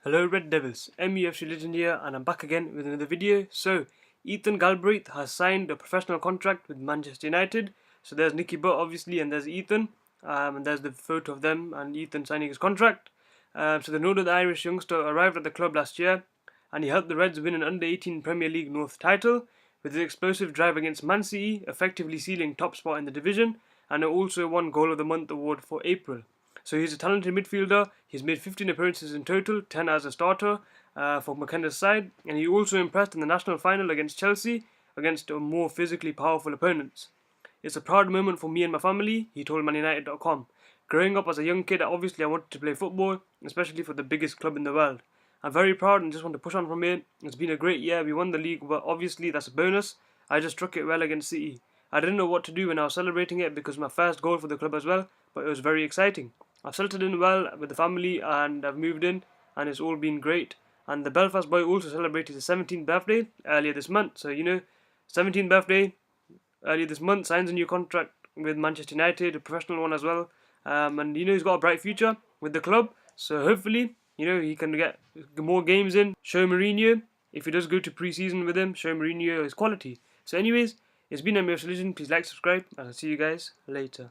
Hello Red Devils, MUFC Legend here, and I'm back again with another video. So, Ethan Galbraith has signed a professional contract with Manchester United. So there's Nicky Butt obviously, and there's Ethan, and there's the photo of them and Ethan signing his contract. So the noted Irish youngster arrived at the club last year, and he helped the Reds win an under-18 Premier League North title with his explosive drive against Man City, effectively sealing top spot in the division, and also won Goal of the Month award for April. So he's a talented midfielder. He's made 15 appearances in total, 10 as a starter for McKenna's side, and he also impressed in the national final against Chelsea, against more physically powerful opponents. It's a proud moment for me and my family, he told ManUnited.com. Growing up as a young kid, obviously I wanted to play football, especially for the biggest club in the world. I'm very proud and just want to push on from here. It's been a great year. We won the league, but obviously that's a bonus. I just struck it well against City. I didn't know what to do when I was celebrating it because my first goal for the club as well, but it was very exciting. I've settled in well with the family and I've moved in and it's all been great. And the Belfast boy also celebrated his 17th birthday earlier this month. So, 17th birthday earlier this month, signs a new contract with Manchester United, a professional one as well. And he's got a bright future with the club. So hopefully, he can get more games in. Show Mourinho, if he does go to pre-season with him, show Mourinho his quality. So anyways, it's been a MUFC Legend. Please like, subscribe, and I'll see you guys later.